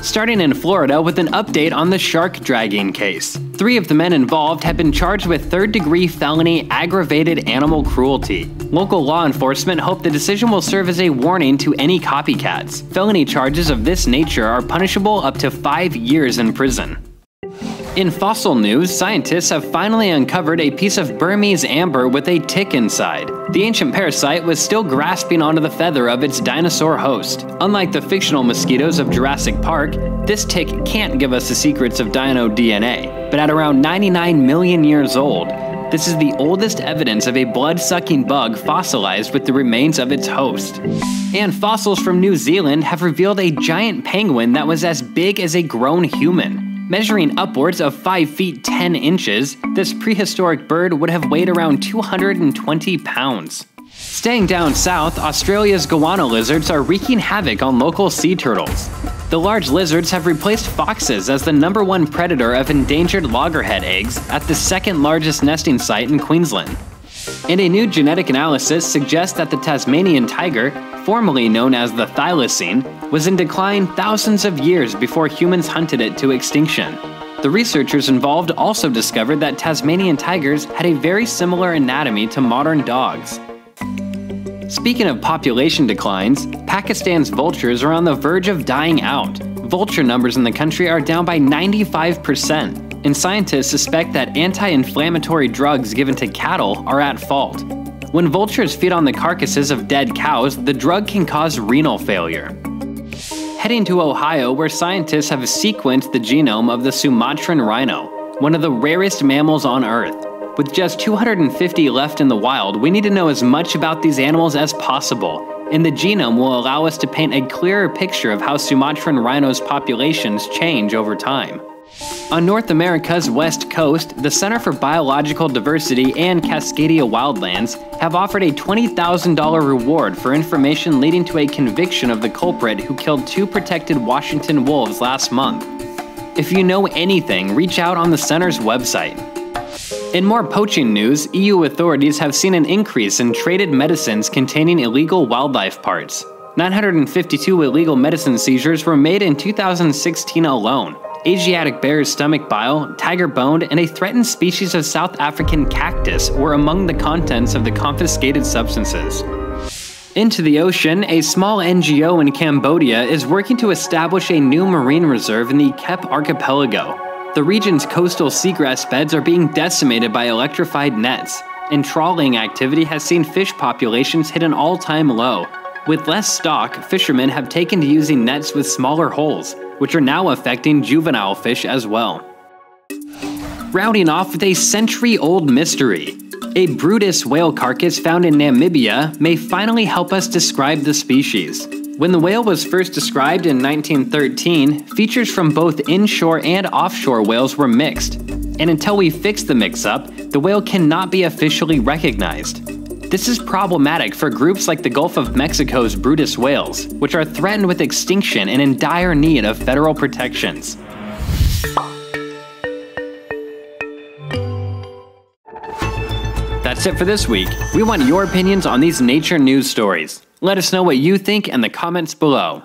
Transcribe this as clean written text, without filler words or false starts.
Starting in Florida with an update on the shark dragging case. 3 of the men involved have been charged with third-degree felony aggravated animal cruelty. Local law enforcement hope the decision will serve as a warning to any copycats. Felony charges of this nature are punishable up to 5 years in prison. In fossil news, scientists have finally uncovered a piece of Burmese amber with a tick inside. The ancient parasite was still grasping onto the feather of its dinosaur host. Unlike the fictional mosquitoes of Jurassic Park, this tick can't give us the secrets of dino DNA. But at around 99 million years old, this is the oldest evidence of a blood-sucking bug fossilized with the remains of its host. And fossils from New Zealand have revealed a giant penguin that was as big as a grown human. Measuring upwards of 5 feet 10 inches, this prehistoric bird would have weighed around 220 pounds. Staying down south, Australia's goanna lizards are wreaking havoc on local sea turtles. The large lizards have replaced foxes as the #1 predator of endangered loggerhead eggs at the second largest nesting site in Queensland. And a new genetic analysis suggests that the Tasmanian tiger, formerly known as the thylacine, was in decline thousands of years before humans hunted it to extinction. The researchers involved also discovered that Tasmanian tigers had a very similar anatomy to modern dogs. Speaking of population declines, Pakistan's vultures are on the verge of dying out. Vulture numbers in the country are down by 95%. And scientists suspect that anti-inflammatory drugs given to cattle are at fault. When vultures feed on the carcasses of dead cows, the drug can cause renal failure. Heading to Ohio, where scientists have sequenced the genome of the Sumatran rhino, one of the rarest mammals on Earth. With just 250 left in the wild, we need to know as much about these animals as possible, and the genome will allow us to paint a clearer picture of how Sumatran rhinos' populations change over time. On North America's west coast, the Center for Biological Diversity and Cascadia Wildlands have offered a $20,000 reward for information leading to a conviction of the culprit who killed 2 protected Washington wolves last month. If you know anything, reach out on the center's website. In more poaching news, EU authorities have seen an increase in traded medicines containing illegal wildlife parts. 952 illegal medicine seizures were made in 2016 alone. Asiatic bear's stomach bile, tiger bone, and a threatened species of South African cactus were among the contents of the confiscated substances. Into the ocean, a small NGO in Cambodia is working to establish a new marine reserve in the Kep archipelago. The region's coastal seagrass beds are being decimated by electrified nets, and trawling activity has seen fish populations hit an all-time low. With less stock, fishermen have taken to using nets with smaller holes, which are now affecting juvenile fish as well. Rounding off with a century-old mystery. A BRYDE'S whale carcass found in Namibia may finally help us describe the species. When the whale was first described in 1913, features from both inshore and offshore whales were mixed. And until we fix the mix-up, the whale cannot be officially recognized. This is problematic for groups like the Gulf of Mexico's BRYDE'S whales, which are threatened with extinction and in dire need of federal protections. That's it for this week. We want your opinions on these nature news stories. Let us know what you think in the comments below.